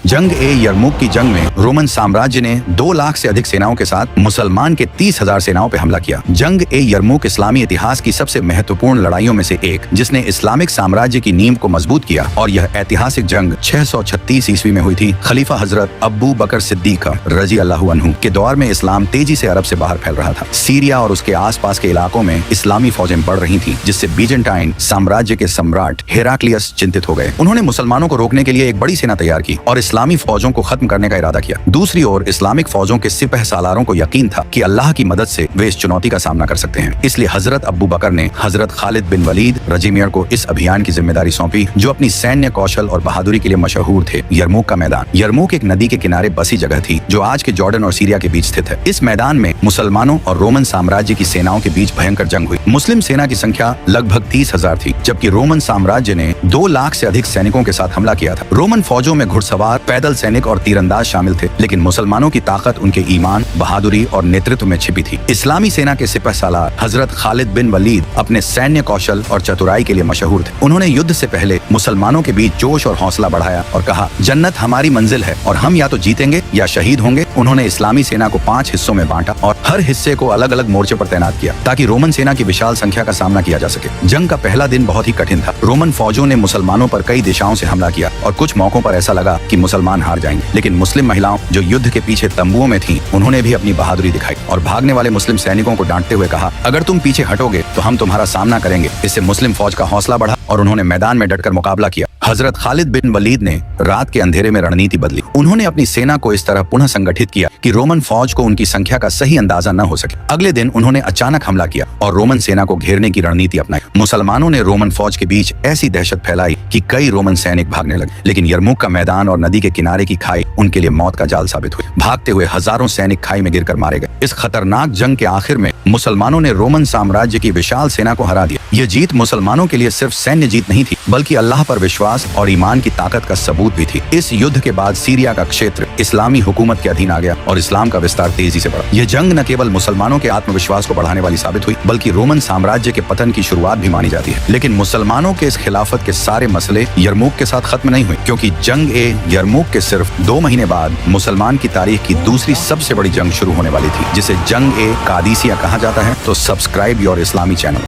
जंग ए यरमुक की जंग में रोमन साम्राज्य ने 2 लाख से अधिक सेनाओं के साथ मुसलमान के 30,000 सेनाओं पर हमला किया। जंग ए यरमुक इस्लामी इतिहास की सबसे महत्वपूर्ण लड़ाइयों में से एक, जिसने इस्लामिक साम्राज्य की नींव को मजबूत किया। और यह ऐतिहासिक जंग 636 ईस्वी में हुई थी। खलीफा हजरत अब्बू बकर सिद्दीक रजी अल्लाहु अन्हु के दौर में इस्लाम तेजी से अरब से बाहर फैल रहा था। सीरिया और उसके आसपास के इलाकों में इस्लामी फौजें बढ़ रही थीं, जिससे बीजेंटाइन साम्राज्य के सम्राट हेराक्लियस चिंतित हो गए। उन्होंने मुसलमानों को रोकने के लिए एक बड़ी सेना तैयार की और इस्लामी फौजों को खत्म करने का इरादा किया। दूसरी ओर इस्लामिक फौजों के सिपह सालारों को यकीन था कि अल्लाह की मदद से वे इस चुनौती का सामना कर सकते हैं। इसलिए हजरत अब्बू बकर ने हजरत खालिद बिन वलीद रजीमियर को इस अभियान की जिम्मेदारी सौंपी, जो अपनी सैन्य कौशल और बहादुरी के लिए मशहूर थे। यरमुक का मैदान। यरमुक एक नदी के किनारे बसी जगह थी, जो आज के जॉर्डन और सीरिया के बीच स्थित है। इस मैदान में मुसलमानों और रोमन साम्राज्य की सेनाओं के बीच भयंकर जंग हुई। मुस्लिम सेना की संख्या लगभग 30,000 थी, जबकि रोमन साम्राज्य ने 2 लाख से अधिक सैनिकों के साथ हमला किया था। रोमन फौजों में घुड़सवार, पैदल सैनिक और तीरंदाज शामिल थे, लेकिन मुसलमानों की ताकत उनके ईमान, बहादुरी और नेतृत्व में छिपी थी। इस्लामी सेना के सिपह सालार हजरत खालिद बिन वलीद अपने सैन्य कौशल और चतुराई के लिए मशहूर थे। उन्होंने युद्ध से पहले मुसलमानों के बीच जोश और हौसला बढ़ाया और कहा, जन्नत हमारी मंजिल है और हम या तो जीतेंगे या शहीद होंगे। उन्होंने इस्लामी सेना को 5 हिस्सों में बांटा और हर हिस्से को अलग अलग मोर्चे पर तैनात किया, ताकि रोमन सेना की विशाल संख्या का सामना किया जा सके। जंग का पहला दिन बहुत ही कठिन था। रोमन फौजों ने मुसलमानों पर कई दिशाओं से हमला किया और कुछ मौकों पर ऐसा लगा कि मुसलमान हार जाएंगे, लेकिन मुस्लिम महिलाओं जो युद्ध के पीछे तंबुओं में थीं, उन्होंने भी अपनी बहादुरी दिखाई और भागने वाले मुस्लिम सैनिकों को डांटते हुए कहा, अगर तुम पीछे हटोगे तो हम तुम्हारा सामना करेंगे। इससे मुस्लिम फौज का हौसला बढ़ा और उन्होंने मैदान में डटकर मुकाबला किया। हजरत खालिद बिन वलीद ने रात के अंधेरे में रणनीति बदली। उन्होंने अपनी सेना को इस तरह पुनः संगठित किया कि रोमन फौज को उनकी संख्या का सही अंदाजा न हो सके। अगले दिन उन्होंने अचानक हमला किया और रोमन सेना को घेरने की रणनीति अपनाई। मुसलमानों ने रोमन फौज के बीच ऐसी दहशत फैलाई कि कई रोमन सैनिक भागने लगे, लेकिन यरमुक का मैदान और नदी के किनारे की खाई उनके लिए मौत का जाल साबित हुई। भागते हुए हजारों सैनिक खाई में गिरकर मारे गए। इस खतरनाक जंग के आखिर में मुसलमानों ने रोमन साम्राज्य की विशाल सेना को हरा दिया। यह जीत मुसलमानों के लिए सिर्फ सैन्य जीत नहीं थी, बल्कि अल्लाह पर विश्वास और ईमान की ताकत का सबूत भी थी। इस युद्ध के बाद सीरिया का क्षेत्र इस्लामी हुकूमत के अधीन आ गया और इस्लाम का विस्तार तेजी से बढ़ा। यह जंग न केवल मुसलमानों के आत्मविश्वास को बढ़ाने वाली साबित हुई, बल्कि रोमन साम्राज्य के पतन की शुरुआत भी मानी जाती है। लेकिन मुसलमानों के इस खिलाफत के सारे मसले यरमुक के साथ खत्म नहीं हुए, क्योंकि जंग ए यरमुक के सिर्फ 2 महीने बाद मुसलमान की तारीख की दूसरी सबसे बड़ी जंग शुरू होने वाली थी, जिसे जंग ए कादिसिया कहा जाता है। तो सब्सक्राइब योर इस्लामी चैनल।